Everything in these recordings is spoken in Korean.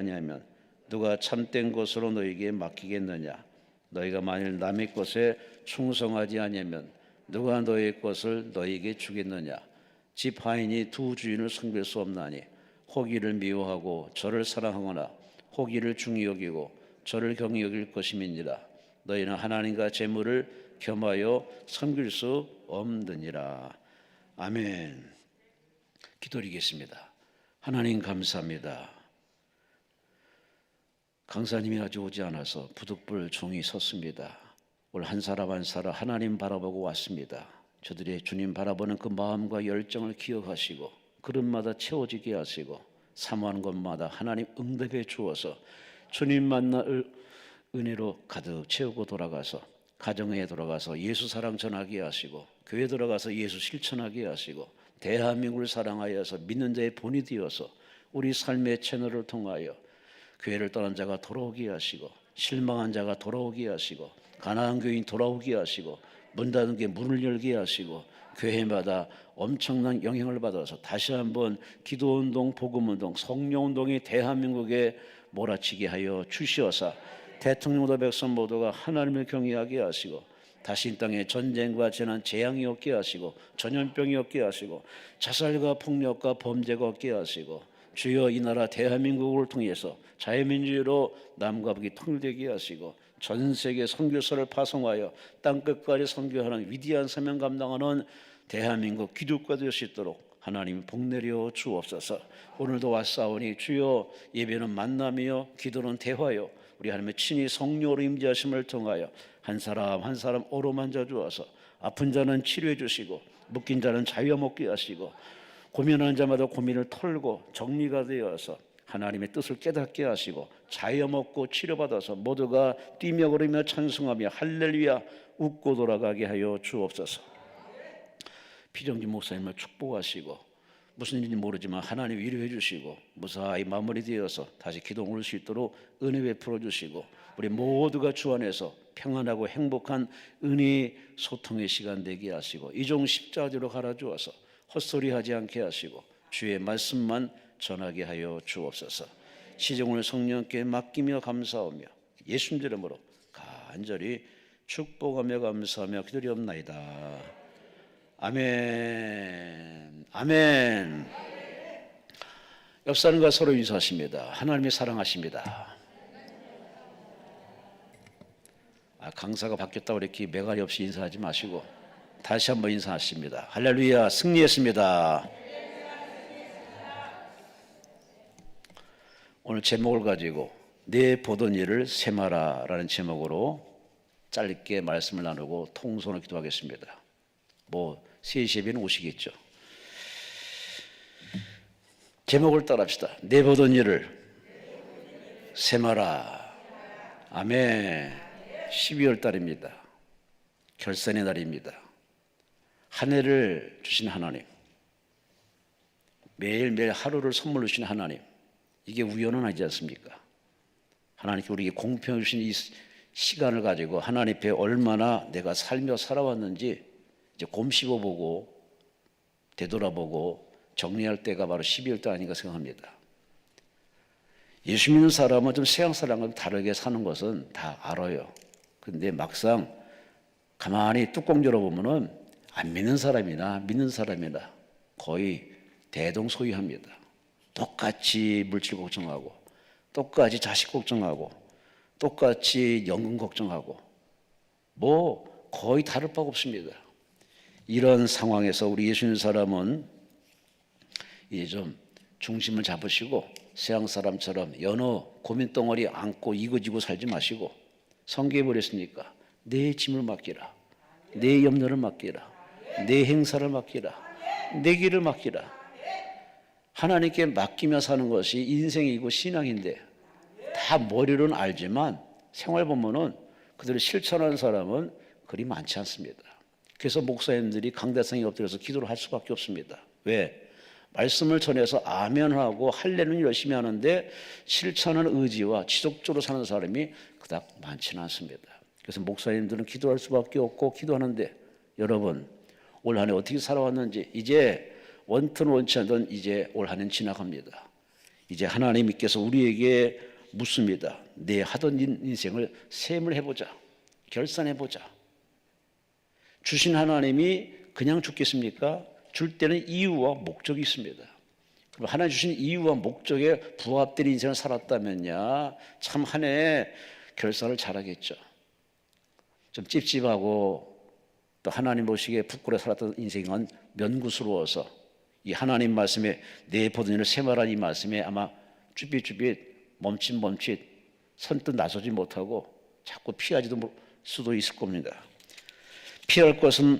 아니하면 누가 참된 것으로 너에게 맡기겠느냐? 너희가 만일 남의 것에 충성하지 아니하면 누가 너의 것을 너에게 주겠느냐? 집 하인이 두 주인을 섬길 수 없나니 혹이를 미워하고 저를 사랑하거나 혹이를 중히 여기고 저를 경히 여길 것임이니라. 너희는 하나님과 재물을 겸하여 섬길 수 없느니라. 아멘. 기도드리겠습니다. 하나님 감사합니다. 강사님이 아직 오지 않아서 부득불 종이 섰습니다. 오늘 한 사람 한 사람 하나님 바라보고 왔습니다. 저들이 주님 바라보는 그 마음과 열정을 기억하시고 그릇마다 채워지게 하시고 사모하는 것마다 하나님 응답해 주어서 주님 만날 은혜로 가득 채우고 돌아가서 가정에 돌아가서 예수 사랑 전하게 하시고 교회 들어가서 예수 실천하게 하시고 대한민국을 사랑하여서 믿는 자의 본이 되어서 우리 삶의 채널을 통하여 교회를 떠난 자가 돌아오게 하시고 실망한 자가 돌아오게 하시고 가난한 교인이 돌아오게 하시고 문 닫은 게 문을 열게 하시고 교회마다 엄청난 영향을 받아서 다시 한번 기도운동, 복음운동, 성령운동이 대한민국에 몰아치게 하여 주시어서 대통령도 백성 모두가 하나님을 경외하게 하시고 다시 이 땅에 전쟁과 재난, 재앙이 없게 하시고 전염병이 없게 하시고 자살과 폭력과 범죄가 없게 하시고 주여 이 나라 대한민국을 통해서 자유민주로 남과 북이 통일되게 하시고 전 세계 선교사를 파송하여 땅끝까지 선교하는 위대한 사명 감당하는 대한민국 기독가 될 수 있도록 하나님 복 내려 주옵소서. 오늘도 왔사오니 주여 예배는 만남이요 기도는 대화요 우리 하나님의 친히 성령으로 임재하심을 통하여 한 사람 한 사람 어루만져 주어서 아픈 자는 치료해 주시고 묶인 자는 자유함 먹게 하시고 고민하는 자마다 고민을 털고 정리가 되어서 하나님의 뜻을 깨닫게 하시고 자유함 얻고 치료받아서 모두가 뛰며 걸으며 찬송하며 할렐루야 웃고 돌아가게 하여 주옵소서. 피정진 목사님을 축복하시고 무슨 일인지 모르지만 하나님 위로해 주시고 무사히 마무리되어서 다시 기도 올 수 있도록 은혜 베풀어 주시고 우리 모두가 주 안에서 평안하고 행복한 은혜의 소통의 시간 되게 하시고 이종 십자가로 갈아 주어서 헛소리하지 않게 하시고 주의 말씀만 전하게 하여 주옵소서. 시종을 성령께 맡기며 감사하며 예수님 이름으로 간절히 축복하며 감사하며 기도리옵나이다. 아멘. 아멘. 옆 사람과 서로 인사하십니다. 하나님이 사랑하십니다. 강사가 바뀌었다고 이렇게 매가리 없이 인사하지 마시고 다시 한번 인사하십니다. 할렐루야 승리했습니다. 오늘 제목을 가지고 내 보던 일을 세마라라는 제목으로 짧게 말씀을 나누고 통성으로 기도하겠습니다. 세 예배는 오시겠죠. 제목을 따라합시다. 내 보던 일을 세마라. 아멘. 12월 달입니다. 결산의 날입니다. 한 해를 주신 하나님, 매일매일 하루를 선물로 주신 하나님, 이게 우연은 아니지 않습니까? 하나님께 우리에게 공평해 주신 이 시간을 가지고 하나님 앞에 얼마나 내가 살며 살아왔는지 이제 곰 씹어보고 되돌아보고 정리할 때가 바로 12월 달 아닌가 생각합니다. 예수 믿는 사람은 좀 세상 사람과 다르게 사는 것은 다 알아요. 근데 막상 가만히 뚜껑 열어보면은 안 믿는 사람이나 믿는 사람이나 거의 대동소이합니다. 똑같이 물질 걱정하고 똑같이 자식 걱정하고 똑같이 연금 걱정하고 거의 다를 바가 없습니다. 이런 상황에서 우리 예수 믿는 사람은 이제 좀 중심을 잡으시고 세상 사람처럼 여느 고민 덩어리 안고 이거지고 살지 마시고 성경에 버렸으니까 내 짐을 맡기라, 내 염려를 맡기라, 내 행사를 맡기라, 내 길을 맡기라. 하나님께 맡기며 사는 것이 인생이고 신앙인데 다 머리로는 알지만 생활 보면은 그들을 실천하는 사람은 그리 많지 않습니다. 그래서 목사님들이 강대상에 엎드려서 기도를 할 수밖에 없습니다. 왜? 말씀을 전해서 아멘하고 할례는 열심히 하는데 실천하는 의지와 지속적으로 사는 사람이 그닥 많지는 않습니다. 그래서 목사님들은 기도할 수밖에 없고 기도하는데 여러분 올 한 해 어떻게 살아왔는지 이제 원튼 원치 않던 이제 올 한 해는 지나갑니다. 이제 하나님께서 우리에게 묻습니다. 내 하던 인생을 셈을 해보자. 결산해보자. 주신 하나님이 그냥 죽겠습니까? 줄 때는 이유와 목적이 있습니다. 그럼 하나님 주신 이유와 목적에 부합된 인생을 살았다면야 참 한 해 결산을 잘하겠죠. 좀 찝찝하고 또 하나님 보시기에 부끄러워 살았던 인생은 면구스러워서 이 하나님 말씀에 내 보던 일을 세말한 이 말씀에 아마 쭈삣쭈삣 멈칫 선뜻 나서지 못하고 자꾸 피하지도 수도 있을 겁니다. 피할 것은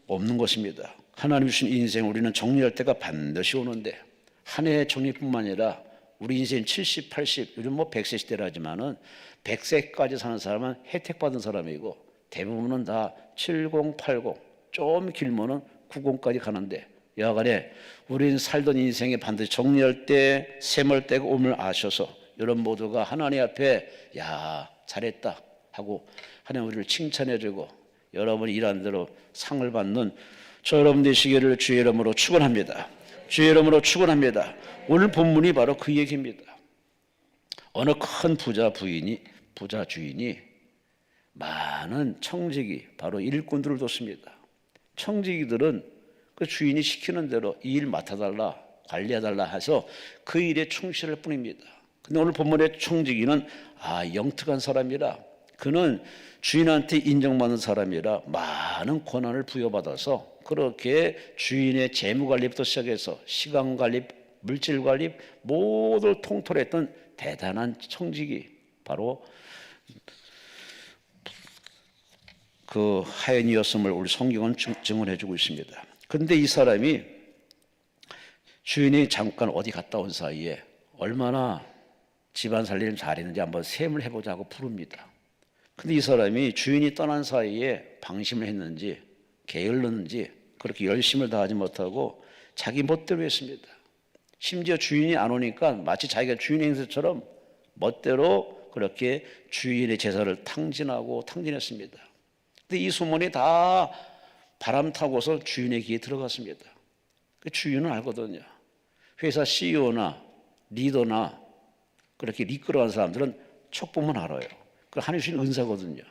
없는 것입니다. 하나님 주신 인생 우리는 정리할 때가 반드시 오는데 한 해의 정리뿐만 아니라 우리 인생 70, 80, 요즘 100세 시대라지만은 100세까지 사는 사람은 혜택받은 사람이고 대부분은 다 70, 80, 좀 길면은 90까지 가는데 여하간에 우리는 살던 인생에 반드시 정리할 때 셈을 떼고 옴을 아셔서 여러분 모두가 하나님 앞에 야 잘했다 하고 하나님 우리를 칭찬해주고 여러분이 일한 대로 상을 받는 저 여러분 되시기를 주의 이름으로 축원합니다. 주의 이름으로 축원합니다. 오늘 본문이 바로 그 얘기입니다. 어느 큰 부자 주인이 많은 청지기 바로 일꾼들을 뒀습니다. 청지기들은 그 주인이 시키는 대로 이 일 맡아달라 관리해달라 해서 그 일에 충실할 뿐입니다. 근데 오늘 본문의 청지기는 영특한 사람이라 그는 주인한테 인정받는 사람이라 많은 권한을 부여받아서 그렇게 주인의 재무관리부터 시작해서 시간관리, 물질관리 모두를 통솔했던 대단한 청지기 바로 그 하인이었음을 우리 성경은 증언해주고 있습니다. 그런데 이 사람이 주인이 잠깐 어디 갔다 온 사이에 얼마나 집안 살림을 잘했는지 한번 셈을 해보자고 부릅니다. 근데 이 사람이 주인이 떠난 사이에 방심을 했는지 게을렀는지 그렇게 열심을 다하지 못하고 자기 멋대로 했습니다. 심지어 주인이 안 오니까 마치 자기가 주인 행세처럼 멋대로 그렇게 주인의 제사를 탕진했습니다. 근데 이 소문이 다 바람 타고서 주인의 귀에 들어갔습니다. 그 주인은 알거든요. 회사 CEO나 리더나 그렇게 이끌어간 사람들은 척 보면 알아요. 그 하나님 주신 은사거든요.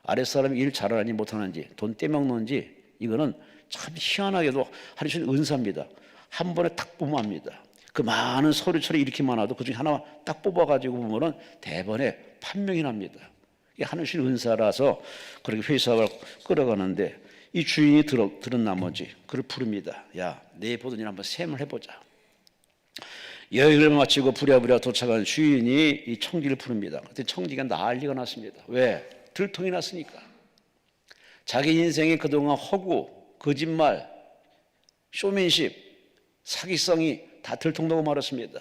아랫사람이 일 잘하는지 못하는지 돈 떼먹는지 이거는 참 희한하게도 하나님 주신 은사입니다. 한 번에 딱 보면 압니다. 그 많은 서류처럼 이렇게 많아도 그중에 하나 딱 뽑아가지고 보면은 대번에 판명이 납니다. 이게 하나님 주신 은사라서 그렇게 회사를 끌어가는데 이 주인이 들은 나머지 그를 부릅니다. 야, 내 보던 일 한번 셈을 해보자. 여행을 마치고 부랴부랴 도착한 주인이 이 청지기를 부릅니다. 그때 청지기가 난리가 났습니다. 왜? 들통이 났으니까. 자기 인생에 그동안 허구, 거짓말, 쇼맨십, 사기성이 다 들통나고 말았습니다.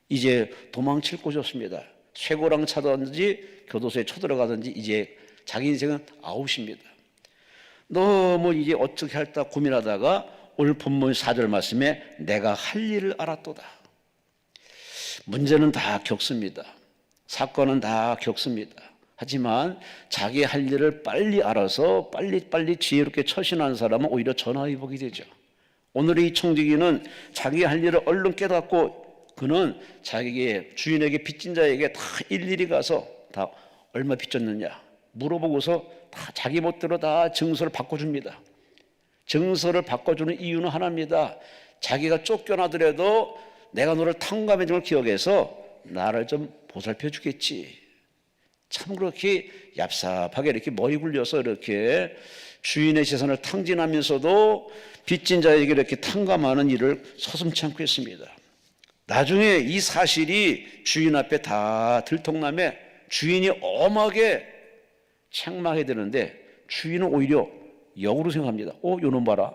이제 도망칠 곳이 없습니다. 쇠고랑 차든지 교도소에 쳐들어가든지 이제 자기 인생은 아웃입니다. 너무 이제 어떻게 할까 고민하다가 오늘 본문 4절 말씀에 내가 할 일을 알았도다. 문제는 다 겪습니다. 사건은 다 겪습니다. 하지만 자기 할 일을 빨리 알아서 빨리 지혜롭게 처신하는 사람은 오히려 전화위복이 되죠. 오늘의 이 청지기는 자기 할 일을 얼른 깨닫고 그는 자기의 주인에게 빚진 자에게 다 일일이 가서 다 얼마 빚졌느냐 물어보고서 다 자기 멋대로 다 증서를 바꿔줍니다. 증서를 바꿔주는 이유는 하나입니다. 자기가 쫓겨나더라도 내가 너를 탕감해 준 걸 기억해서 나를 좀 보살펴 주겠지. 참 그렇게 얍삽하게 이렇게 머리 굴려서 이렇게 주인의 재산을 탕진하면서도 빚진 자에게 이렇게 탕감하는 일을 서슴지 않고 했습니다. 나중에 이 사실이 주인 앞에 다 들통나며 주인이 엄하게 책망해야 되는데 주인은 오히려 역으로 생각합니다. 요놈 봐라.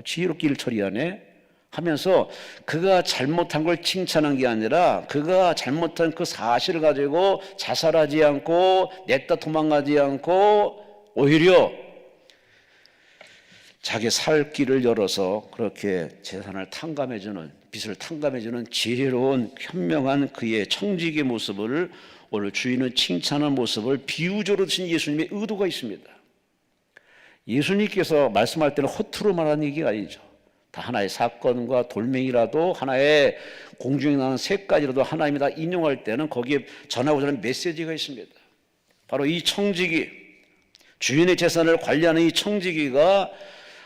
지혜롭게 일 처리하네 하면서 그가 잘못한 걸 칭찬한 게 아니라 그가 잘못한 그 사실을 가지고 자살하지 않고 냈다 도망가지 않고 오히려 자기 살 길을 열어서 그렇게 재산을 탕감해주는 빚을 탕감해주는 지혜로운 현명한 그의 청지기의 모습을 오늘 주인은 칭찬한 모습을 비유적으로 드신 예수님의 의도가 있습니다. 예수님께서 말씀할 때는 허투루 말하는 얘기가 아니죠. 다 하나의 사건과 돌멩이라도 하나의 공중에 나는 새까지라도 하나님이 다 인용할 때는 거기에 전하고자 하는 메시지가 있습니다. 바로 이 청지기, 주인의 재산을 관리하는 이 청지기가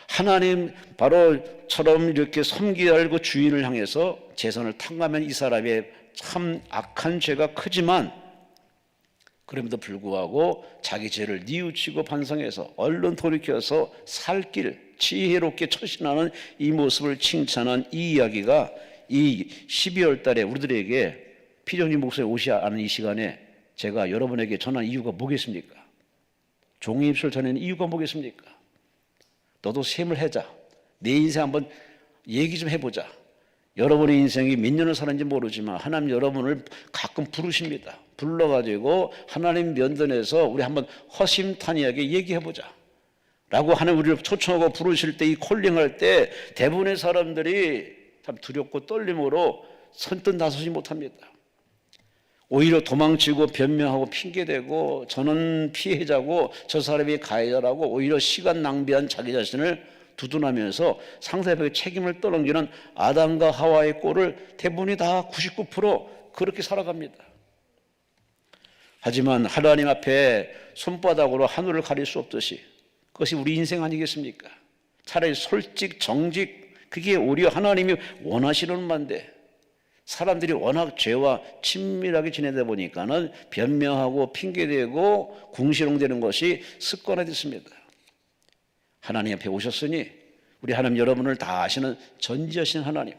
하나님 바로처럼 이렇게 섬기야 할 그 주인을 향해서 재산을 탕감한 이 사람의 참 악한 죄가 크지만 그럼에도 불구하고 자기 죄를 뉘우치고 반성해서 얼른 돌이켜서 살 길 지혜롭게 처신하는 이 모습을 칭찬한 이 이야기가 이 12월 달에 우리들에게 피정진 목사님 오시지 않은 이 시간에 제가 여러분에게 전한 이유가 뭐겠습니까? 종의 입술 전하는 이유가 뭐겠습니까? 너도 셈을 해자. 내 인생 한번 얘기 좀 해보자. 여러분의 인생이 몇 년을 살았는지 모르지만 하나님 여러분을 가끔 부르십니다. 불러가지고 하나님 면전에서 우리 한번 허심탄회하게 얘기해보자 라고 하는 우리를 초청하고 부르실 때, 이 콜링할 때 대부분의 사람들이 참 두렵고 떨림으로 선뜻 나서지 못합니다. 오히려 도망치고 변명하고 핑계대고 저는 피해자고 저 사람이 가해자라고 오히려 시간 낭비한 자기 자신을 두둔하면서 상대방의 책임을 떠넘기는 아담과 하와의 꼴을 대부분이 다 99% 그렇게 살아갑니다. 하지만 하나님 앞에 손바닥으로 하늘을 가릴 수 없듯이 그것이 우리 인생 아니겠습니까? 차라리 솔직, 정직, 그게 오히려 하나님이 원하시는 바인데 사람들이 워낙 죄와 친밀하게 지내다 보니까는 변명하고 핑계대고 궁시렁대는 것이 습관화됐습니다. 하나님 앞에 오셨으니 우리 하나님 여러분을 다 아시는 전지하신 하나님,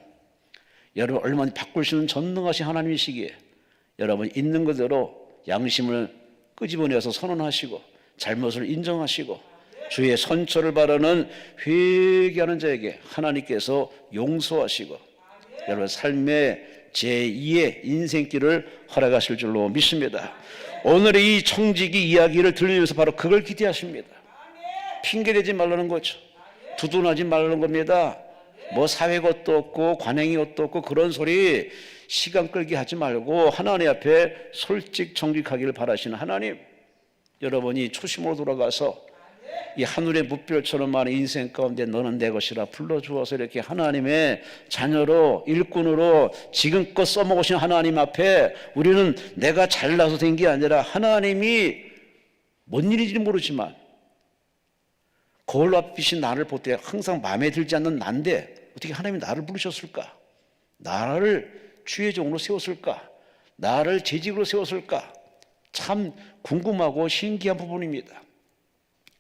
여러분 얼마나 바꿀 수 있는 전능하신 하나님이시기에 여러분 있는 그대로 양심을 끄집어내서 선언하시고 잘못을 인정하시고 주의 선처를 바라는 회개하는 자에게 하나님께서 용서하시고 여러분 삶의 제2의 인생길을 허락하실 줄로 믿습니다. 오늘의 이 청지기 이야기를 들으면서 바로 그걸 기대하십니다. 핑계대지 말라는 거죠. 두둔하지 말라는 겁니다. 뭐 사회 것도 없고 관행이 것도 없고 그런 소리 시간 끌게 하지 말고 하나님 앞에 솔직 정직하기를 바라시는 하나님, 여러분이 초심으로 돌아가서 이 하늘의 무별처럼 많은 인생 가운데 너는 내 것이라 불러주어서 이렇게 하나님의 자녀로 일꾼으로 지금껏 써먹으신 하나님 앞에 우리는 내가 잘나서 된 게 아니라 하나님이 뭔 일인지 모르지만 거울 앞이신 나를 볼 때 항상 마음에 들지 않는 난데 어떻게 하나님이 나를 부르셨을까? 나를 주의 종으로 세웠을까? 나를 재직으로 세웠을까? 참 궁금하고 신기한 부분입니다.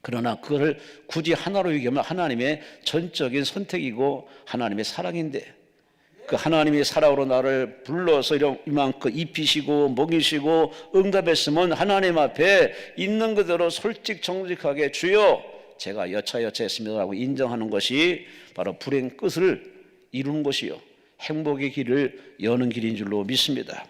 그러나 그걸 굳이 하나로 얘기하면 하나님의 전적인 선택이고 하나님의 사랑인데 그 하나님의 사랑으로 나를 불러서 이만큼 입히시고 먹이시고 응답했으면 하나님 앞에 있는 그대로 솔직 정직하게 주여 제가 여차했습니다라고 인정하는 것이 바로 불행 끝을 이루는 것이요 행복의 길을 여는 길인 줄로 믿습니다.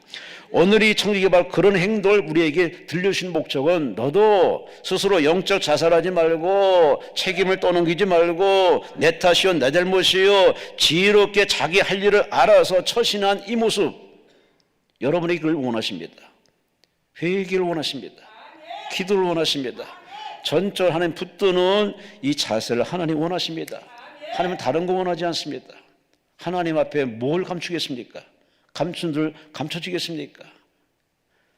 오늘 이 청지기가 바로 그런 행동을 우리에게 들려주신 목적은 너도 스스로 영적 자살하지 말고 책임을 떠넘기지 말고 내 탓이요 내 잘못이요 지혜롭게 자기 할 일을 알아서 처신한 이 모습 여러분에게 그걸 원하십니다. 회개를 원하십니다. 기도를 원하십니다. 전적 하나님 붙드는 이 자세를 하나님 원하십니다. 하나님은 다른 거 원하지 않습니다. 하나님 앞에 뭘 감추겠습니까? 감춘들 감춰지겠습니까?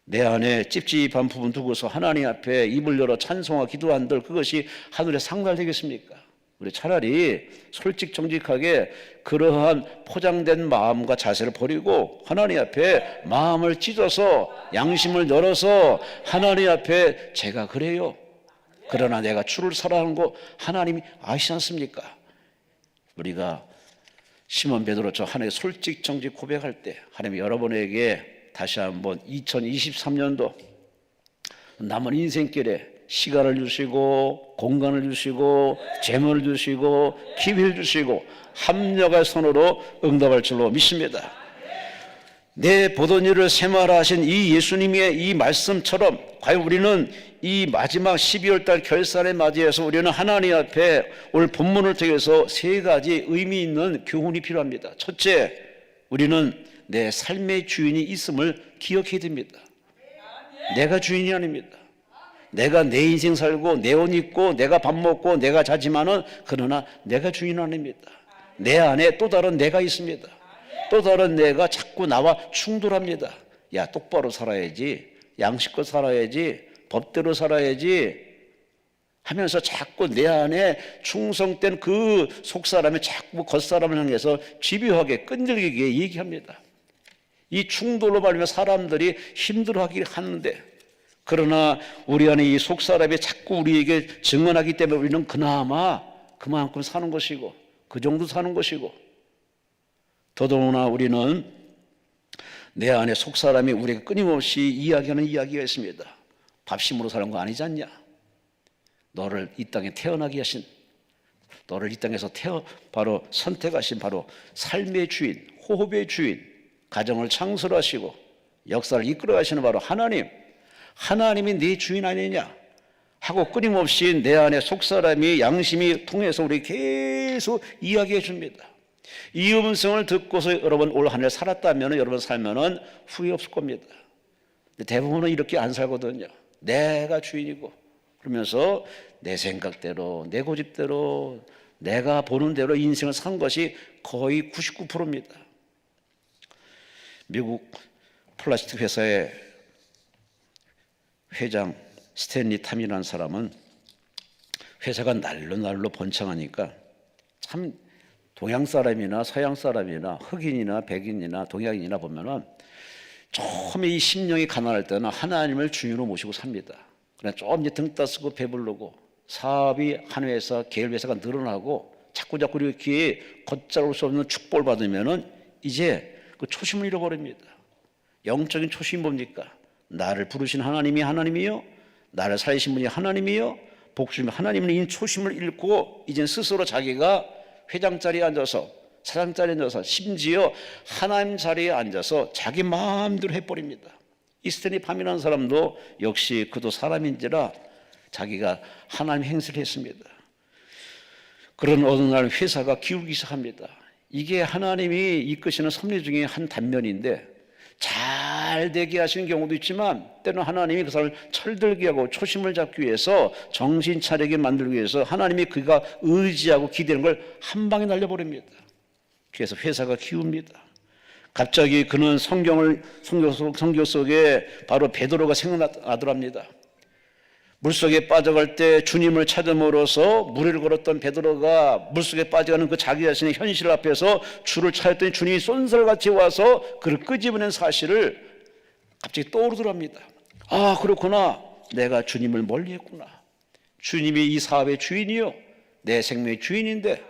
내 안에 찝찝한 부분 두고서 하나님 앞에 입을 열어 찬송하고 기도한들 그것이 하늘에 상달되겠습니까? 우리 차라리 솔직 정직하게 그러한 포장된 마음과 자세를 버리고 하나님 앞에 마음을 찢어서 양심을 열어서 하나님 앞에 제가 그래요. 그러나 내가 주를 사랑하는 거 하나님이 아시지 않습니까? 우리가 시몬 베드로처럼 하나님의 솔직 정직 고백할 때 하나님이 여러분에게 다시 한번 2023년도 남은 인생길에 시간을 주시고 공간을 주시고 재물을 주시고 기회를 주시고 합력할 손으로 응답할 줄로 믿습니다. 내 보던 일을 세마라 하신 이 예수님의 이 말씀처럼 과연 우리는 이 마지막 12월 달 결산을 맞이해서 우리는 하나님 앞에 오늘 본문을 통해서 세 가지 의미 있는 교훈이 필요합니다. 첫째, 우리는 내 삶의 주인이 있음을 기억해야 됩니다. 내가 주인이 아닙니다. 내가 내 인생 살고 내 옷 입고 내가 밥 먹고 내가 자지만은 그러나 내가 주인은 아닙니다. 내 안에 또 다른 내가 있습니다. 또 다른 내가 자꾸 나와 충돌합니다. 야, 똑바로 살아야지, 양식껏 살아야지, 법대로 살아야지 하면서 자꾸 내 안에 충성된 그 속사람이 자꾸 겉사람을 향해서 집요하게 끈질기게 얘기합니다. 이 충돌로 말미암아 사람들이 힘들어하긴 하는데, 그러나 우리 안에 이 속사람이 자꾸 우리에게 증언하기 때문에 우리는 그나마 그만큼 사는 것이고, 그 정도 사는 것이고, 더더구나 우리는 내 안에 속사람이 우리에게 끊임없이 이야기하는 이야기가 있습니다. 밥심으로 사는 거 아니지 않냐? 너를 이 땅에 태어나게 하신, 너를 이 땅에서 바로 선택하신 바로 삶의 주인, 호흡의 주인, 가정을 창설하시고 역사를 이끌어 가시는 바로 하나님이 네 주인 아니냐 하고 끊임없이 내 안에 속사람이 양심이 통해서 우리 계속 이야기해 줍니다. 이 음성을 듣고서 여러분 올 한 해 살았다면 여러분 살면은 후회 없을 겁니다. 대부분은 이렇게 안 살거든요. 내가 주인이고 그러면서 내 생각대로, 내 고집대로, 내가 보는 대로 인생을 산 것이 거의 99%입니다. 미국 플라스틱 회사의 회장 스탠리 탐이라는 사람은 회사가 날로 번창하니까 참 동양 사람이나 서양 사람이나 흑인이나 백인이나 동양인이나 보면은 처음에 이 심령이 가난할 때는 하나님을 주인으로 모시고 삽니다. 그러나 좀 이제 등 따쓰고 배부르고 사업이 한 회사, 계열 회사가 늘어나고 자꾸 이렇게 걷잡을 수 없는 축복을 받으면은 이제 그 초심을 잃어버립니다. 영적인 초심이 뭡니까? 나를 부르신 하나님이 하나님이요, 나를 살리신 분이 하나님이요, 복주님 하나님은 이 초심을 잃고 이제 스스로 자기가 회장 자리에 앉아서, 사장 자리에 앉아서, 심지어 하나님 자리에 앉아서 자기 마음대로 해버립니다. 이 스탠리 팜이라는 사람도 역시 그도 사람인지라 자기가 하나님 행세를 했습니다. 그런 어느 날 회사가 기울기 시작합니다. 이게 하나님이 이끄시는 섭리 중에 한 단면인데 잘 되게 하시는 경우도 있지만 때로는 하나님이 그 사람을 철들게 하고 초심을 잡기 위해서 정신 차리게 만들기 위해서 하나님이 그가 의지하고 기대는 걸 한 방에 날려버립니다. 그래서 회사가 기웁니다. 갑자기 그는 성경 속에 바로 베드로가 생각나더랍니다. 물속에 빠져갈 때 주님을 찾음으로써 무리를 걸었던 베드로가 물속에 빠져가는 그 자기 자신의 현실 앞에서 주를 찾았더니 주님이 쏜살같이 와서 그를 끄집어낸 사실을 갑자기 떠오르더랍니다. 아, 그렇구나. 내가 주님을 멀리했구나. 주님이 이 사업의 주인이요, 내 생명의 주인인데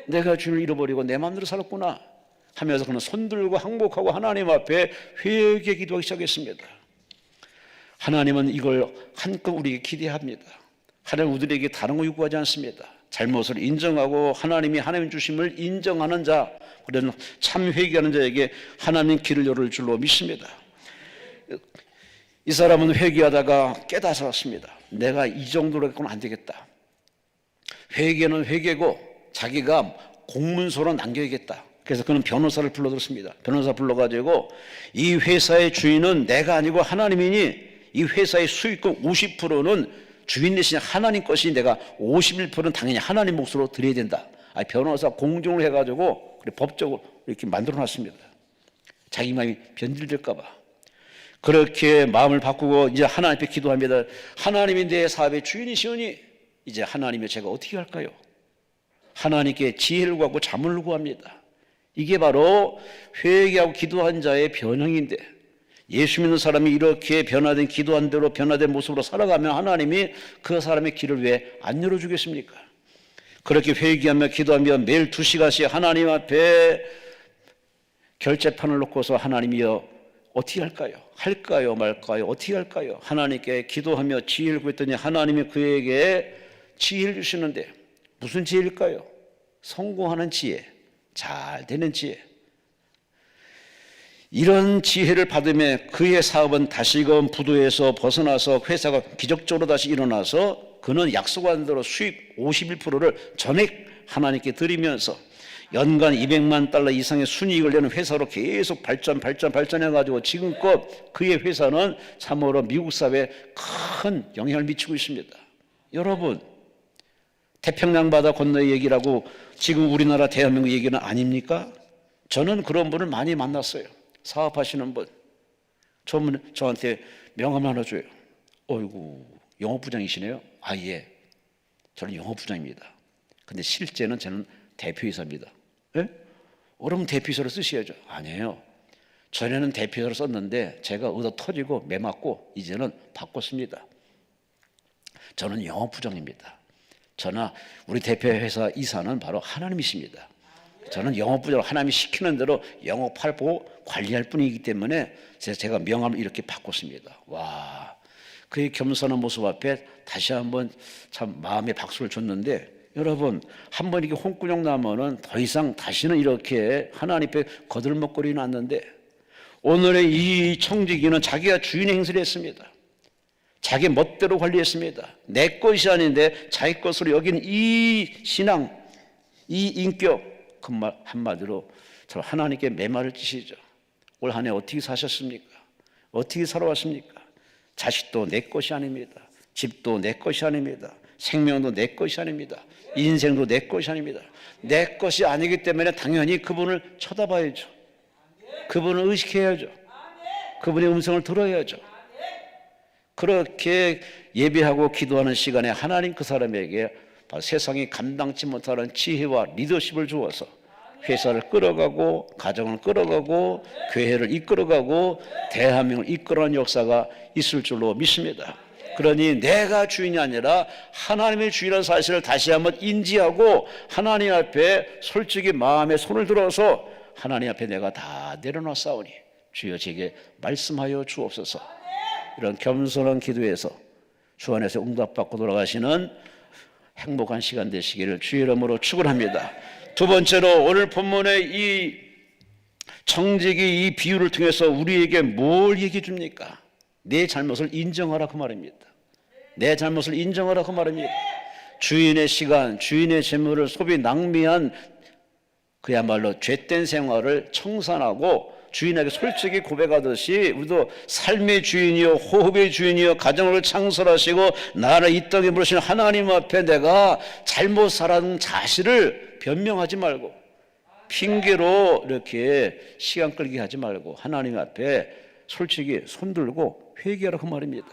내가 주님을 잃어버리고 내 마음대로 살았구나 하면서 그는 손들고 항복하고 하나님 앞에 회개 기도하기 시작했습니다. 하나님은 이걸 한껏 우리에게 기대합니다. 하나님 우리에게 다른 거 요구하지 않습니다. 잘못을 인정하고 하나님 주심을 인정하는 자, 그런 참 회개하는 자에게 하나님 길을 열을 줄로 믿습니다. 이 사람은 회개하다가 깨달았습니다. 내가 이 정도로 해서는 안 되겠다. 회개는 회개고 자기가 공문서로 남겨야겠다. 그래서 그는 변호사를 불러들었습니다. 변호사 불러가지고 이 회사의 주인은 내가 아니고 하나님이니 이 회사의 수익금 50%는 주인 대신 하나님 것이 내가 51%는 당연히 하나님 몫으로 드려야 된다. 변호사 공정을 해가지고 법적으로 이렇게 만들어놨습니다. 자기 마음이 변질될까 봐. 그렇게 마음을 바꾸고 이제 하나님 앞에 기도합니다. 하나님이 내 사업의 주인이시오니 이제 하나님의 제가 어떻게 할까요? 하나님께 지혜를 구하고 자문을 구합니다. 이게 바로 회개하고 기도한 자의 변형인데, 예수 믿는 사람이 이렇게 변화된, 기도한 대로 변화된 모습으로 살아가면 하나님이 그 사람의 길을 왜 안 열어주겠습니까? 그렇게 회개하며 기도하며 매일 2시간씩 하나님 앞에 결제판을 놓고서 하나님이여 어떻게 할까요? 할까요 말까요? 어떻게 할까요? 하나님께 기도하며 지혜를 구했더니 하나님이 그에게 지혜를 주시는데 무슨 지혜일까요? 성공하는 지혜, 잘 되는 지혜. 이런 지혜를 받으며 그의 사업은 다시금 부도에서 벗어나서 회사가 기적적으로 다시 일어나서 그는 약속한 대로 수익 51%를 전액 하나님께 드리면서 연간 $200만 이상의 순이익을 내는 회사로 계속 발전해가지고 지금껏 그의 회사는 참으로 미국 사회에 큰 영향을 미치고 있습니다. 여러분, 태평양 바다 건너의 얘기라고 지금 우리나라 대한민국 얘기는 아닙니까? 저는 그런 분을 많이 만났어요. 사업하시는 분. 저한테 명함 하나 줘요. 어이구, 영업부장이시네요. 아, 예. 저는 영업부장입니다. 근데 실제는 저는 대표이사입니다. 예? 그러면 대표이사로 쓰셔야죠. 아니에요. 전에는 대표이사로 썼는데 제가 얻어 터지고 매맞고 이제는 바꿨습니다. 저는 영업부장입니다. 저나 우리 대표회사 이사는 바로 하나님이십니다. 저는 영업부장으로 하나님이 시키는 대로 영업하고 관리할 뿐이기 때문에 제가 명함을 이렇게 바꿨습니다. 와, 그의 겸손한 모습 앞에 다시 한번 참 마음의 박수를 줬는데, 여러분 한번 이렇게 홍구녕 나면은 더 이상 다시는 이렇게 하나님 앞에 거들먹거리는 않는데, 오늘의 이 청지기는 자기가 주인의 행세를 했습니다. 자기 멋대로 관리했습니다. 내 것이 아닌데 자기 것으로 여긴 이 신앙, 이 인격, 그 말 한마디로 하나님께 매말을 찌시죠. 올 한 해 어떻게 사셨습니까? 어떻게 살아왔습니까? 자식도 내 것이 아닙니다. 집도 내 것이 아닙니다. 생명도 내 것이 아닙니다. 인생도 내 것이 아닙니다. 내 것이 아니기 때문에 당연히 그분을 쳐다봐야죠. 그분을 의식해야죠. 그분의 음성을 들어야죠. 그렇게 예배하고 기도하는 시간에 하나님 그 사람에게 세상이 감당치 못하는 지혜와 리더십을 주어서 회사를 끌어가고 가정을 끌어가고 교회를 이끌어가고 대한민국을 이끌어가는 역사가 있을 줄로 믿습니다. 그러니 내가 주인이 아니라 하나님의 주인이라는 사실을 다시 한번 인지하고 하나님 앞에 솔직히 마음에 손을 들어서 하나님 앞에 내가 다 내려놓았사오니 주여 제게 말씀하여 주옵소서. 이런 겸손한 기도에서 주 안에서 응답받고 돌아가시는 행복한 시간 되시기를 주의 이름으로 축원합니다. 두 번째로 오늘 본문의 이 청지기 이 비유를 통해서 우리에게 뭘 얘기해 줍니까? 내 잘못을 인정하라 그 말입니다. 내 잘못을 인정하라 그 말입니다. 주인의 시간, 주인의 재물을 소비 낭비한 그야말로 죄된 생활을 청산하고 주인에게 솔직히 고백하듯이 우리도 삶의 주인이요 호흡의 주인이요 가정을 창설하시고 나를 이 땅에 부르신 하나님 앞에 내가 잘못 살아온 자신을 변명하지 말고 핑계로 이렇게 시간 끌게 하지 말고 하나님 앞에 솔직히 손들고 회개하라 그 말입니다.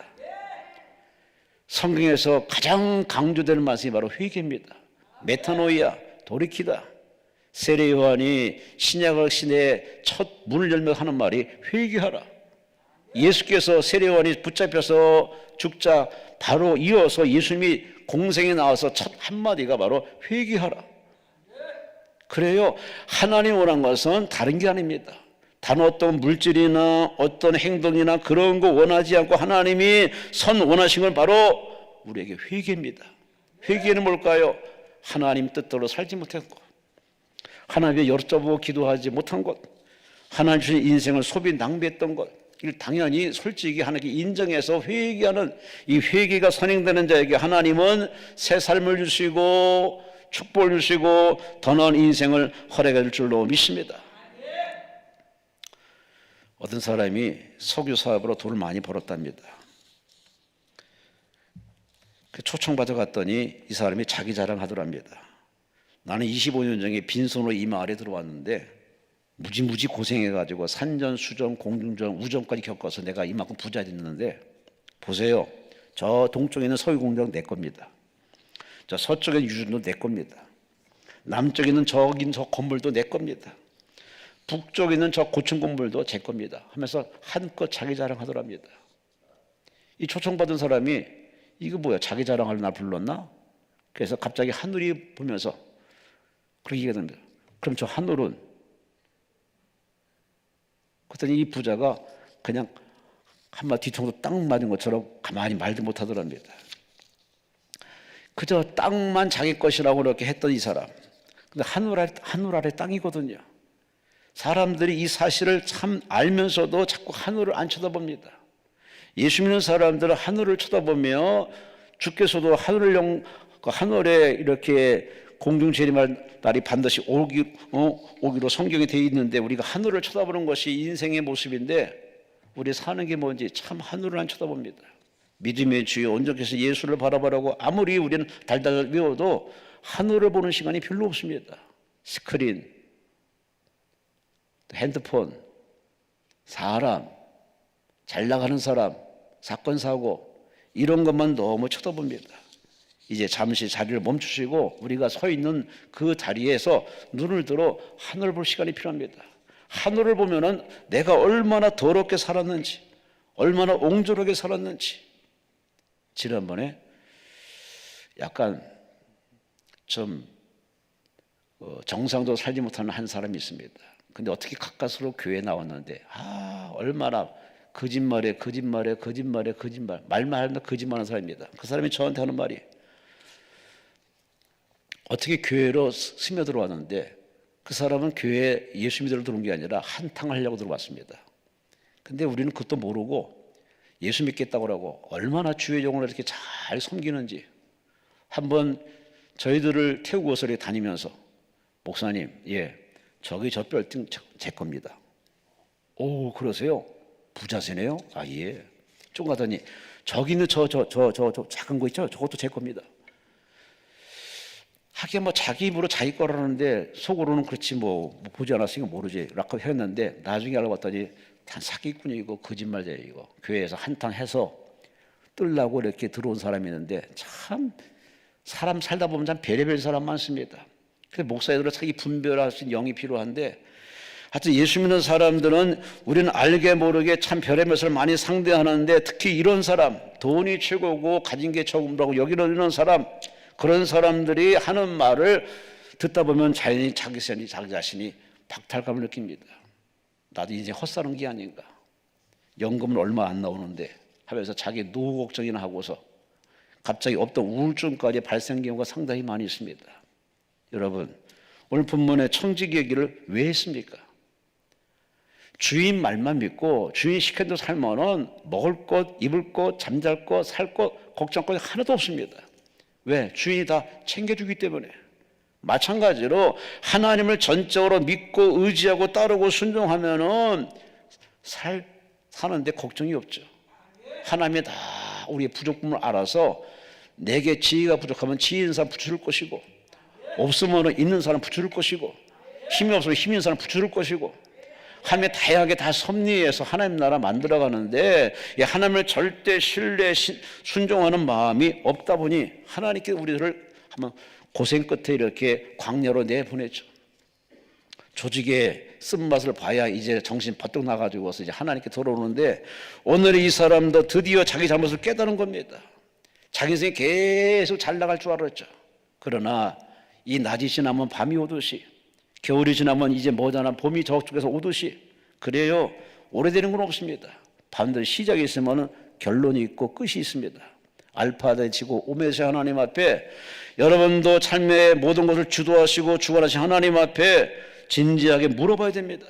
성경에서 가장 강조되는 말씀이 바로 회개입니다. 메타노이아, 돌이키다. 세례 요한이 신약의 시대에 첫 문을 열며 하는 말이 회개하라. 예수께서 세례 요한이 붙잡혀서 죽자 바로 이어서 예수님이 공생에 나와서 첫 한마디가 바로 회개하라. 그래요. 하나님 원한 것은 다른 게 아닙니다. 단 어떤 물질이나 어떤 행동이나 그런 거 원하지 않고 하나님이 선 원하신 건 바로 우리에게 회개입니다. 회개는 뭘까요? 하나님 뜻대로 살지 못한 것, 하나님께 여쭤보고 기도하지 못한 것, 하나님 주신 인생을 소비 낭비했던 것, 이를 당연히 솔직히 하나님께 인정해서 회개하는 이 회개가 선행되는 자에게 하나님은 새 삶을 주시고 축복을 주시고 더 나은 인생을 허락해 줄 줄로 믿습니다. 어떤 사람이 석유 사업으로 돈을 많이 벌었답니다. 초청받아 갔더니 이 사람이 자기 자랑하더랍니다. 나는 25년 전에 빈손으로 이 마을에 들어왔는데 무지무지 고생해가지고 산전, 수전, 공중전, 우전까지 겪어서 내가 이만큼 부자 됐는데 보세요. 저 동쪽에 있는 석유 공장 내 겁니다. 저 서쪽에 있는 유전도 내 겁니다. 남쪽에 있는 저 건물도 내 겁니다. 북쪽에 있는 저 고층 건물도 제 겁니다. 하면서 한껏 자기 자랑하더랍니다. 이 초청받은 사람이 이거 뭐야? 자기 자랑하려 날 불렀나? 그래서 갑자기 하늘이 보면서 그렇게 얘기합니다. 그럼 저 하늘은? 그랬더니 이 부자가 그냥 한마디 뒤통수 딱 맞은 것처럼 가만히 말도 못하더랍니다. 그저 땅만 자기 것이라고 이렇게 했던 이 사람. 근데 하늘 아래 땅이거든요. 사람들이 이 사실을 참 알면서도 자꾸 하늘을 안 쳐다봅니다. 예수 믿는 사람들은 하늘을 쳐다보며 주께서도 하늘에 이렇게 공중 재림할 날이 반드시 오기로 성경에 되어 있는데 우리가 하늘을 쳐다보는 것이 인생의 모습인데 우리 사는 게 뭔지 참 하늘을 안 쳐다봅니다. 믿음의 주여 온전케 서 예수를 바라보라고 아무리 우리는 달달 외워도 하늘을 보는 시간이 별로 없습니다. 스크린, 핸드폰, 사람, 잘 나가는 사람, 사건 사고 이런 것만 너무 쳐다봅니다. 이제 잠시 자리를 멈추시고 우리가 서 있는 그 자리에서 눈을 들어 하늘을 볼 시간이 필요합니다. 하늘을 보면은 내가 얼마나 더럽게 살았는지, 얼마나 옹졸하게 살았는지. 지난번에 약간 좀 정상적으로 살지 못하는 한 사람이 있습니다. 근데 어떻게 가까스로 교회에 나왔는데 얼마나 거짓말 말만 하면 거짓말하는 사람입니다. 그 사람이 저한테 하는 말이 어떻게 교회로 스며들어 왔는데 그 사람은 교회에 예수 믿으러 들어온 게 아니라 한탕 하려고 들어왔습니다. 근데 우리는 그것도 모르고 예수 믿겠다고 하고 얼마나 주의 종을 이렇게 잘 섬기는지 한번 저희들을 태우고서 이렇게 다니면서 목사님, 저기 저 빌딩 제 겁니다. 오, 그러세요? 부자세네요? 예. 좀 가더니 저기 있는 저 작은 거 있죠? 저것도 제 겁니다. 하긴 자기 입으로 자기 거라는데 속으로는 그렇지 보지 않았으니까 모르지 라고 했는데 나중에 알고 봤더니 단 사기꾼이고 거짓말쟁이고 교회에서 한탕 해서 뜰라고 이렇게 들어온 사람이 있는데 참 사람 살다 보면 참 별의별 사람 많습니다. 그래서 목사님들은 자기 분별할 수 있는 영이 필요한데 하여튼 예수 믿는 사람들은 우리는 알게 모르게 참 별의별 것을 많이 상대하는데 특히 이런 사람 돈이 최고고 가진 게 최고라고 여기는 사람 그런 사람들이 하는 말을 듣다 보면 자연히 자기 자신이 박탈감을 느낍니다. 나도 이제 헛사는 게 아닌가. 연금은 얼마 안 나오는데 하면서 자기 노후 걱정이나 하고서 갑자기 없던 우울증까지 발생 경우가 상당히 많이 있습니다. 여러분 오늘 본문의 청지기 얘기를 왜 했습니까? 주인 말만 믿고 주인 시킨 대로 살면은 먹을 것, 입을 것, 잠잘 것, 살 것, 걱정 것이 하나도 없습니다. 왜? 주인이 다 챙겨주기 때문에. 마찬가지로 하나님을 전적으로 믿고 의지하고 따르고 순종하면은 사는데 걱정이 없죠. 하나님이 다 우리의 부족함을 알아서 내게 지혜가 부족하면 지혜 있는 사람 붙여줄 것이고 없으면 있는 사람 붙여줄 것이고 힘이 없으면 힘 있는 사람 붙여줄 것이고 하나님의 다양하게 다 섭리해서 하나님 나라 만들어가는데 하나님을 절대 신뢰 순종하는 마음이 없다 보니 하나님께 우리들을 한번 고생 끝에 이렇게 광야로 내보내죠. 조직의 쓴맛을 봐야 이제 정신 버뜩 나가지고서 이제 하나님께 돌아오는데 오늘 이 사람도 드디어 자기 잘못을 깨달은 겁니다. 자기 인생이 계속 잘 나갈 줄 알았죠. 그러나 이 낮이 지나면 밤이 오듯이 겨울이 지나면 이제 머지않아 봄이 저쪽에서 오듯이 그래요. 오래되는 건 없습니다. 반드시 시작이 있으면 결론이 있고 끝이 있습니다. 알파 대치고 오메시 하나님 앞에 여러분도 삶의 모든 것을 주도하시고 주관하신 하나님 앞에 진지하게 물어봐야 됩니다.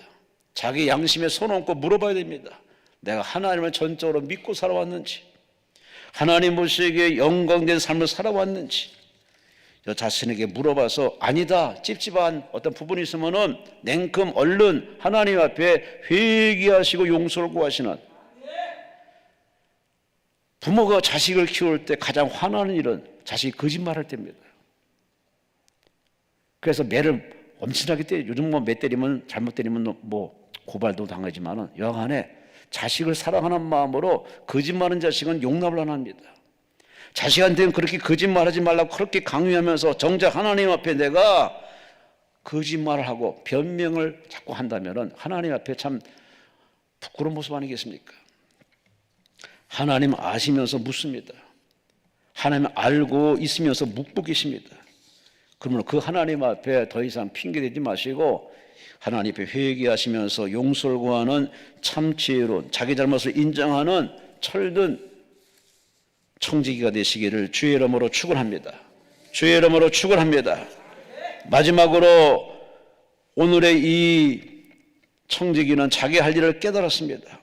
자기 양심에 손 얹고 물어봐야 됩니다. 내가 하나님을 전적으로 믿고 살아왔는지 하나님 보시기에 영광된 삶을 살아왔는지 저 자신에게 물어봐서 아니다 찝찝한 어떤 부분이 있으면은 냉큼 얼른 하나님 앞에 회개하시고 용서를 구하시는 부모가 자식을 키울 때 가장 화나는 일은 자식이 거짓말할 때입니다. 그래서 매를 엄청나게 때려 요즘 매 때리면 잘못 때리면 고발도 당하지만은 여하간에 자식을 사랑하는 마음으로 거짓말하는 자식은 용납을 안 합니다. 자식한테는 그렇게 거짓말하지 말라고 그렇게 강요하면서 정작 하나님 앞에 내가 거짓말을 하고 변명을 자꾸 한다면은 하나님 앞에 참 부끄러운 모습 아니겠습니까? 하나님 아시면서 묻습니다. 하나님 알고 있으면서 묻고 계십니다. 그러면 그 하나님 앞에 더 이상 핑계대지 마시고 하나님 앞에 회개하시면서 용서를 구하는 참 지혜로운 자기 잘못을 인정하는 철든 청지기가 되시기를 주의 이름으로 축원합니다. 주의 이름으로 축원합니다. 마지막으로 오늘의 이 청지기는 자기 할 일을 깨달았습니다.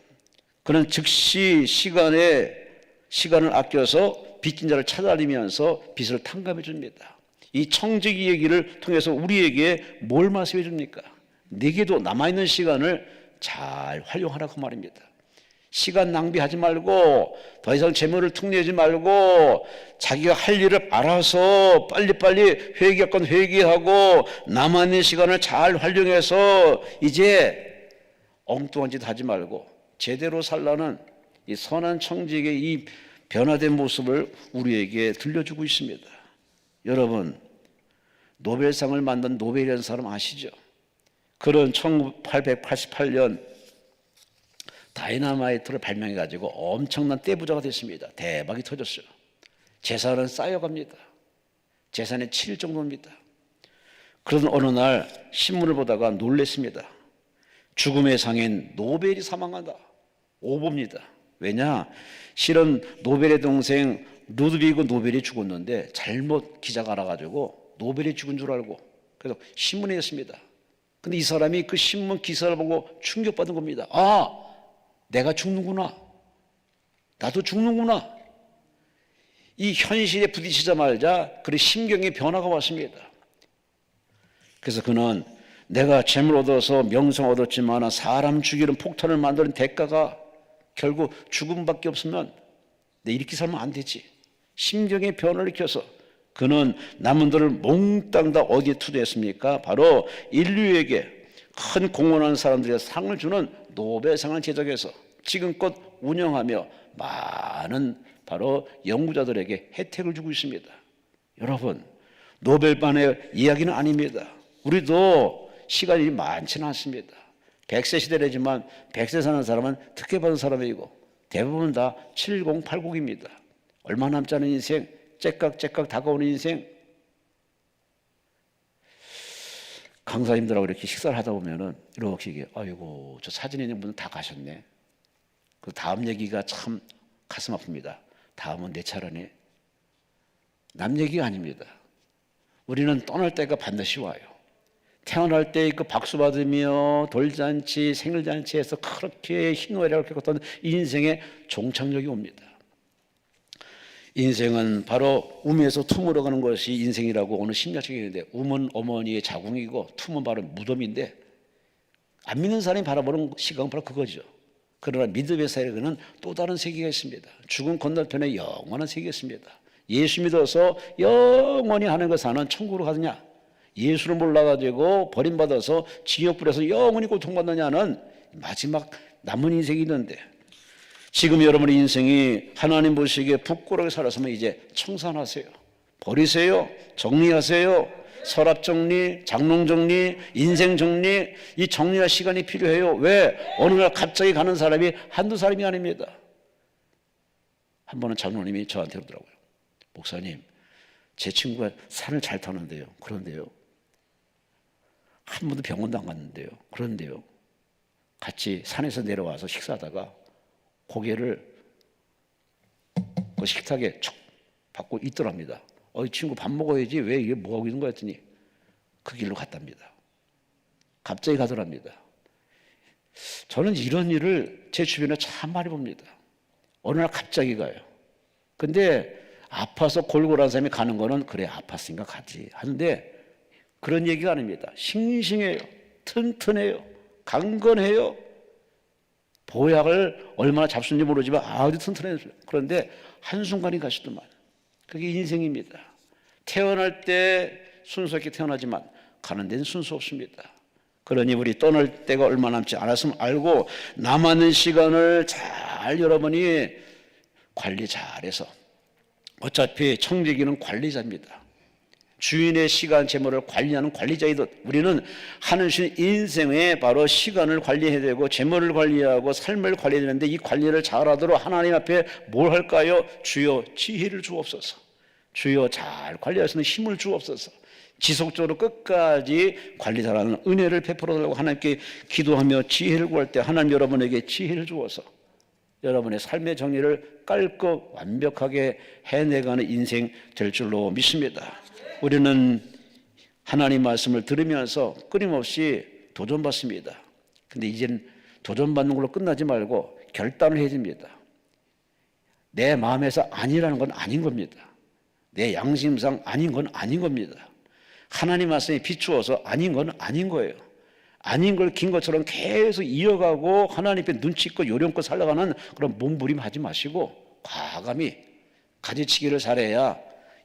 그는 즉시 시간을 아껴서 빚진 자를 찾아다니면서 빚을 탕감해 줍니다. 이 청지기 얘기를 통해서 우리에게 뭘 말씀해 줍니까? 내게도 남아있는 시간을 잘 활용하라고 말입니다. 시간 낭비하지 말고 더 이상 재물을 퉁내지 말고 자기가 할 일을 알아서 빨리빨리 회개할 건 회개하고 남아있는 시간을 잘 활용해서 이제 엉뚱한 짓 하지 말고 제대로 살라는 이 선한 청지기의 이 변화된 모습을 우리에게 들려주고 있습니다. 여러분, 노벨상을 만든 노벨이라는 사람 아시죠? 그런 1888년 다이너마이트를 발명해가지고 엄청난 떼부자가 됐습니다. 대박이 터졌어요. 재산은 쌓여갑니다. 재산이 7일 정도입니다. 그런 어느 날 신문을 보다가 놀랬습니다. 죽음의 상인 노벨이 사망한다. 오보입니다. 왜냐? 실은 노벨의 동생 루드비그 노벨이 죽었는데 잘못 기자가 알아가지고 노벨이 죽은 줄 알고 그래서 신문에 냈습니다. 근데 이 사람이 그 신문 기사를 보고 충격받은 겁니다. 아, 내가 죽는구나. 나도 죽는구나. 이 현실에 부딪히자마자 그의 심경의 변화가 왔습니다. 그래서 그는 내가 재물 얻어서 명성 얻었지만 사람 죽이는 폭탄을 만드는 대가가 결국 죽음밖에 없으면 내 이렇게 살면 안 되지. 심경의 변화를 일으켜서 그는 남은들을 몽땅 다 어디에 투자했습니까? 바로 인류에게 큰 공헌하는 사람들에게 상을 주는 노벨상을 제작해서 지금껏 운영하며 많은 바로 연구자들에게 혜택을 주고 있습니다. 여러분, 노벨반의 이야기는 아닙니다. 우리도 시간이 많지는 않습니다. 100세 시대라지만 100세 사는 사람은 특혜 받은 사람이고 대부분 다 70, 80입니다. 얼마 남지 않은 인생, 째깍째깍 다가오는 인생. 강사님들하고 이렇게 식사를 하다 보면은 이렇게 얘기해요. 아이고, 저 사진에 있는 분은 다 가셨네. 그 다음 얘기가 참 가슴 아픕니다. 다음은 내 차례네. 남 얘기가 아닙니다. 우리는 떠날 때가 반드시 와요. 태어날 때 그 박수 받으며 돌잔치, 생일잔치에서 그렇게 희노애락을 겪었던 인생의 종착역이 옵니다. 인생은 바로 우에서 툼으로 가는 것이 인생이라고 오늘 심리학적이 있는데, 우은 어머니의 자궁이고 툼은 바로 무덤인데, 안 믿는 사람이 바라보는 시각은 바로 그거죠. 그러나 믿음의 세계는 또 다른 세계가 있습니다. 죽음 건너편에 영원한 세계가 있습니다. 예수 믿어서 영원히 하나님과 사는 천국으로 가느냐, 예수를 몰라가지고 버림받아서 징역불에서 영원히 고통받느냐는 마지막 남은 인생이 있는데, 지금 여러분의 인생이 하나님 보시기에 부끄럽게 살았으면 이제 청산하세요. 버리세요. 정리하세요. 서랍 정리, 장롱 정리, 인생 정리, 이 정리할 시간이 필요해요. 왜? 어느 날 갑자기 가는 사람이 한두 사람이 아닙니다. 한 번은 장로님이 저한테 그러더라고요. 목사님, 제 친구가 산을 잘 타는데요. 그런데요, 한 번도 병원도 안 갔는데요. 그런데요, 같이 산에서 내려와서 식사하다가 고개를 그 식탁에 척 받고 있더랍니다. 이 친구 밥 먹어야지 왜 이게 뭐하고 있는 거야 했더니 그 길로 갔답니다. 갑자기 가더랍니다. 저는 이런 일을 제 주변에 참 많이 봅니다. 어느 날 갑자기 가요. 근데 아파서 골골한 사람이 가는 거는 그래 아팠으니까 가지 하는데, 그런 얘기가 아닙니다. 싱싱해요. 튼튼해요. 강건해요. 보약을 얼마나 잡수는지 모르지만 아주 튼튼해요. 그런데 한순간이 가시더만. 그게 인생입니다. 태어날 때 순수하게 태어나지만 가는 데는 순수 없습니다. 그러니 우리 떠날 때가 얼마 남지 않았으면 알고 남았는 시간을 잘 여러분이 관리 잘해서, 어차피 청지기는 관리자입니다. 주인의 시간 재물을 관리하는 관리자이듯 우리는 하는 인생에 바로 시간을 관리해야 되고 재물을 관리하고 삶을 관리해야 되는데, 이 관리를 잘하도록 하나님 앞에 뭘 할까요? 주여 지혜를 주옵소서. 주여 잘 관리할 수 있는 힘을 주옵소서. 지속적으로 끝까지 관리 잘하는 은혜를 베풀어 달라고 하나님께 기도하며 지혜를 구할 때 하나님 여러분에게 지혜를 주어서 여러분의 삶의 정리를 깔끔 완벽하게 해내가는 인생 될 줄로 믿습니다. 우리는 하나님 말씀을 들으면서 끊임없이 도전받습니다. 근데 이제는 도전받는 걸로 끝나지 말고 결단을 해야 됩니다. 내 마음에서 아니라는 건 아닌 겁니다. 내 양심상 아닌 건 아닌 겁니다. 하나님 말씀에 비추어서 아닌 건 아닌 거예요. 아닌 걸 긴 것처럼 계속 이어가고 하나님 앞에 눈치껏 요령껏 살아가는 그런 몸부림하지 마시고 과감히 가지치기를 잘해야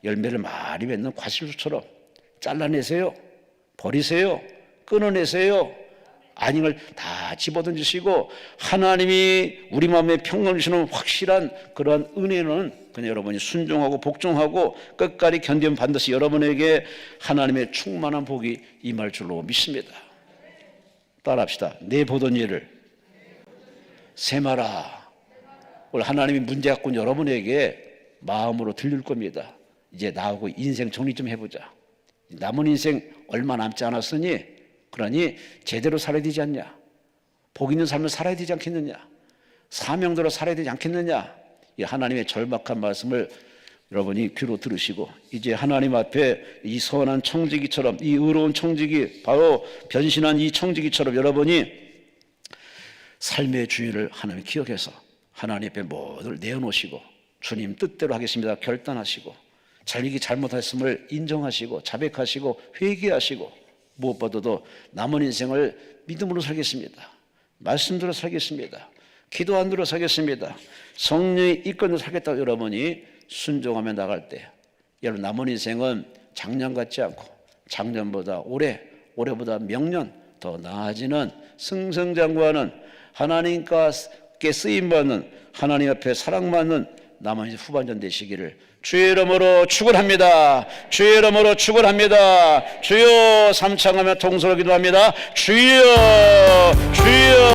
열매를 많이 맺는 과실수처럼 잘라내세요. 버리세요. 끊어내세요. 아닌 걸 다 집어던지시고 하나님이 우리 마음에 평강 주시는 확실한 그러한 은혜는 그냥 여러분이 순종하고 복종하고 끝까지 견디면 반드시 여러분에게 하나님의 충만한 복이 임할 줄로 믿습니다. 따라합시다. 내 보던 일을 셈하라. 오늘 하나님이 문제 갖고 여러분에게 마음으로 들릴 겁니다. 이제 나하고 인생 정리 좀 해보자. 남은 인생 얼마 남지 않았으니 그러니 제대로 살아야 되지 않냐. 복 있는 삶을 살아야 되지 않겠느냐. 사명대로 살아야 되지 않겠느냐. 이 하나님의 절박한 말씀을 여러분이 귀로 들으시고 이제 하나님 앞에 이 선한 청지기처럼 이 의로운 청지기 바로 변신한 이 청지기처럼 여러분이 삶의 주인을 하나님 기억해서 하나님 앞에 모두를 내어놓으시고 주님 뜻대로 하겠습니다 결단하시고 자기 잘못했음을 인정하시고 자백하시고 회개하시고 무엇보다도 남은 인생을 믿음으로 살겠습니다. 말씀대로 살겠습니다. 기도 안대로 살겠습니다. 성령이 이끌어 살겠다고 여러분이 순종하며 나갈 때 여러분 남은 인생은 작년 같지 않고 작년보다 올해, 올해보다 명년 더 나아지는 승승장구하는 하나님께 쓰임받는 하나님 앞에 사랑받는 남은 후반전 되시기를 주의 이름으로 축원합니다. 주의 이름으로 축원합니다. 주여 삼창하며 통솔 기도합니다. 주여 주여